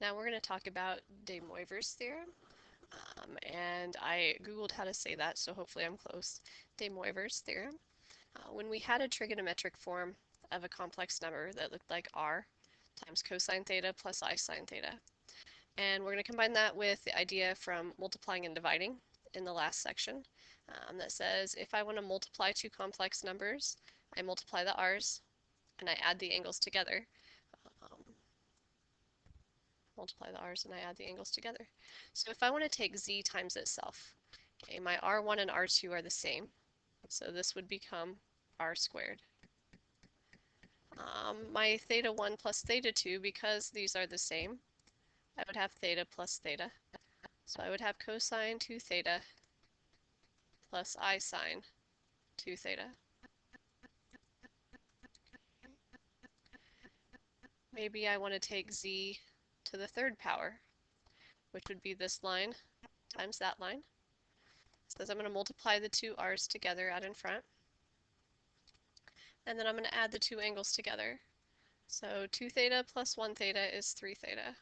Now we're going to talk about DeMoivre's theorem, and I googled how to say that, so hopefully I'm close. DeMoivre's theorem. When we had a trigonometric form of a complex number that looked like r times cosine theta plus I sine theta, and we're going to combine that with the idea from multiplying and dividing in the last section that says if I want to multiply two complex numbers, I multiply the r's and I add the angles together. Multiply the r's and I add the angles together. So if I want to take z times itself, okay, my r1 and r2 are the same, so this would become r squared. My theta 1 plus theta 2, because these are the same, I would have theta plus theta. So I would have cosine 2 theta plus I sine 2 theta. Maybe I want to take z to the third power, which would be this line times that line. It says I'm going to multiply the two r's together out in front, and then I'm going to add the two angles together. So 2 theta plus 1 theta is 3 theta.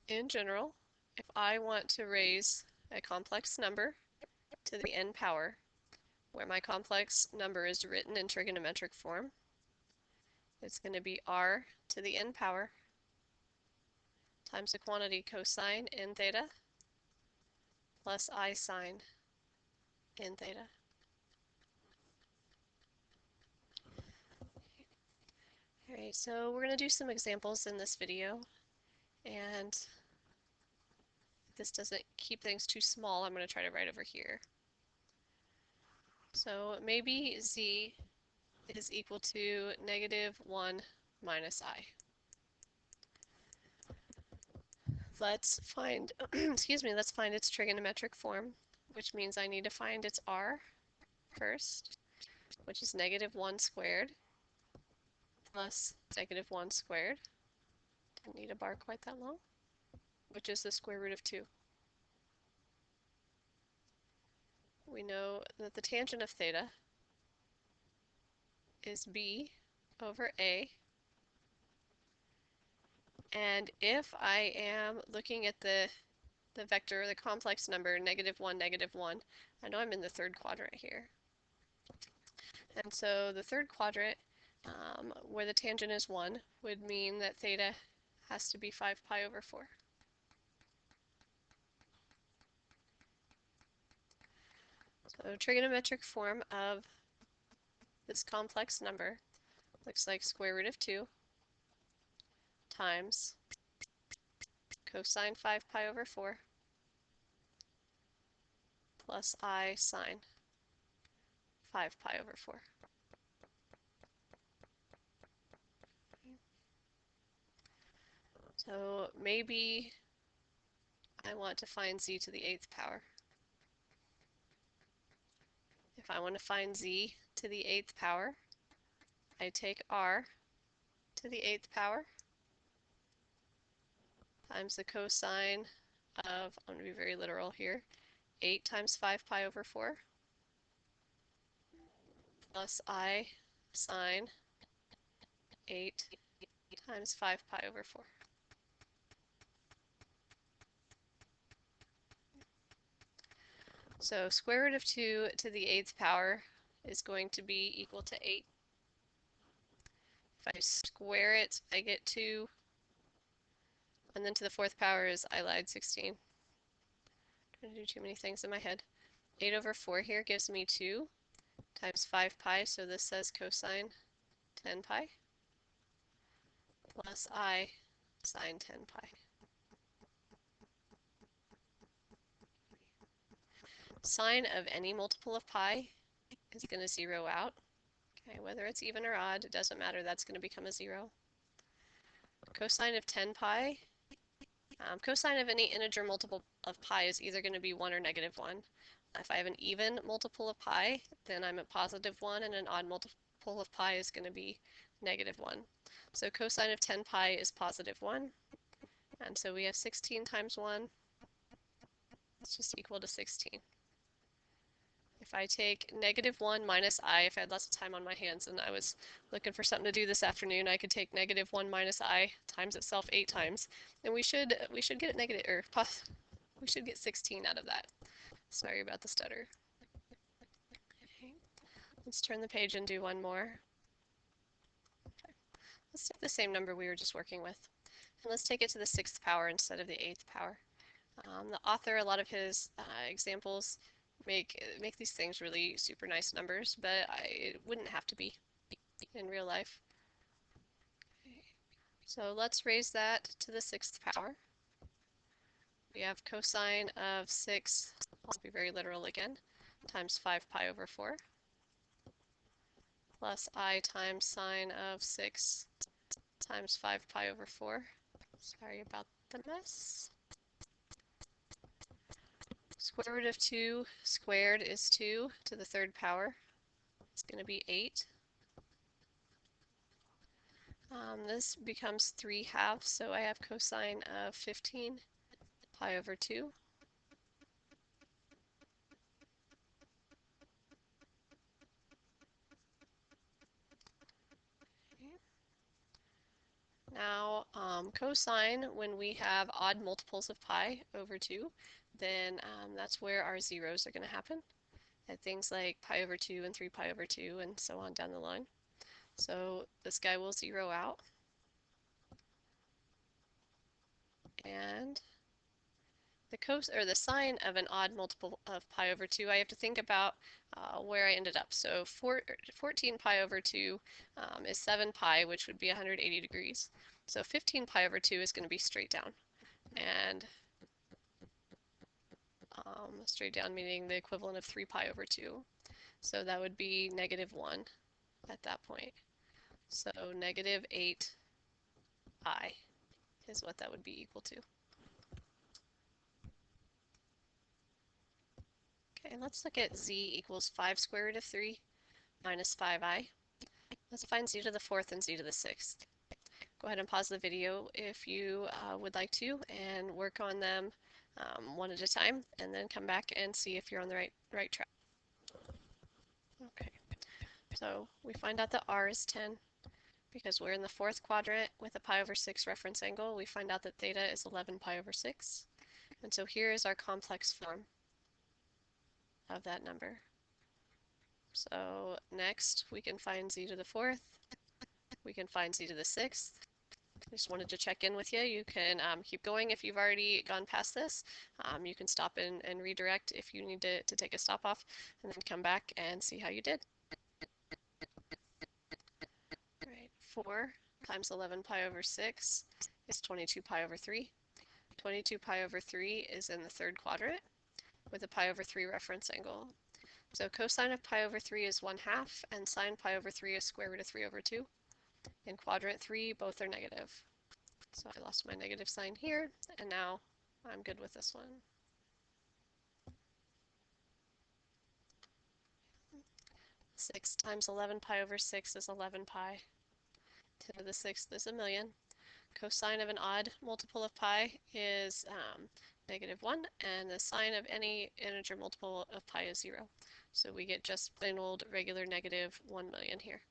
In general, if I want to raise a complex number to the n power, where my complex number is written in trigonometric form, it's going to be r to the n power times the quantity cosine n theta plus I sine n theta. Alright, so we're going to do some examples in this video, and if this doesn't keep things too small, I'm going to try to write over here. So maybe z is equal to -1 minus I. Let's find, let's find its trigonometric form, which means I need to find its r first, which is -1 squared plus -1 squared. Didn't need a bar quite that long, which is the square root of 2. We know that the tangent of theta is b over a, and if I am looking at the vector, the complex number, -1, -1, I know I'm in the third quadrant here. And so the third quadrant, where the tangent is 1, would mean that theta has to be 5 pi over 4. So trigonometric form of this complex number looks like square root of 2 times cosine 5 pi over 4 plus I sine 5 pi over 4. So maybe I want to find z to the 8th power. If I want to find z to the 8th power, I take r to the 8th power times the cosine of, I'm going to be very literal here, 8 times 5 pi over 4 plus I sine 8 times 5 pi over 4. So square root of 2 to the 8th power is going to be equal to 8. If I square it, I get 2. And then to the 4th power is I lied, 16. I'm trying to do too many things in my head. 8 over 4 here gives me 2 times 5 pi, so this says cosine 10 pi plus I sine 10 pi. Sine of any multiple of pi is going to zero out. Okay, whether it's even or odd, it doesn't matter, that's going to become a 0. Cosine of 10 pi, cosine of any integer multiple of pi is either going to be 1 or -1. If I have an even multiple of pi, then I'm at +1, and an odd multiple of pi is going to be -1. So cosine of 10 pi is +1, and so we have 16 times 1, it's just equal to 16. If if I take -1 minus I, if I had lots of time on my hands and I was looking for something to do this afternoon, I could take -1 minus I times itself 8 times, and we should get negative, or we should get 16 out of that. Sorry about the stutter. Okay. Let's turn the page and do one more. Okay. Let's take the same number we were just working with, and let's take it to the 6th power instead of the 8th power. The author, a lot of his examples make these things really super nice numbers, but it wouldn't have to be in real life. Okay. So let's raise that to the 6th power. We have cosine of 6, I'll be very literal again, times 5 pi over 4, plus I times sine of 6 times 5 pi over 4. Sorry about the mess. Square root of 2 squared is 2 to the 3rd power. It's going to be 8. This becomes 3/2, so I have cosine of 15 pi over 2. Okay. Now, cosine, when we have odd multiples of pi over 2, then that's where our zeros are going to happen, at things like pi over 2 and 3 pi over 2 and so on down the line. So this guy will zero out. And the sine of an odd multiple of pi over 2, I have to think about where I ended up. So 14 pi over 2 is 7 pi, which would be 180 degrees. So 15 pi over 2 is going to be straight down. And straight down meaning the equivalent of 3 pi over 2. So that would be -1 at that point. So -8 I is what that would be equal to. Okay, let's look at z equals 5 square root of 3 minus 5i. Let's find z to the 4th and z to the 6th. Go ahead and pause the video if you would like to, and work on them one at a time, and then come back and see if you're on the right track. Okay, so we find out that r is 10 because we're in the 4th quadrant with a pi over 6 reference angle. We find out that theta is 11 pi over 6, and so here is our complex form of that number. So next we can find z to the 4th, we can find z to the 6th. I just wanted to check in with you. You can keep going if you've already gone past this. You can stop and redirect if you need to take a stop off, and then come back and see how you did. All right, 4 times 11 pi over 6 is 22 pi over 3. 22 pi over 3 is in the 3rd quadrant with a pi over 3 reference angle. So cosine of pi over 3 is 1/2, and sine pi over 3 is square root of 3 over 2. In quadrant 3, both are negative. So I lost my negative sign here, and now I'm good with this one. Six times 11 pi over 6 is 11 pi. 10 to the 6th is 1,000,000. Cosine of an odd multiple of pi is -1, and the sine of any integer multiple of pi is 0. So we get just plain old regular -1,000,000 here.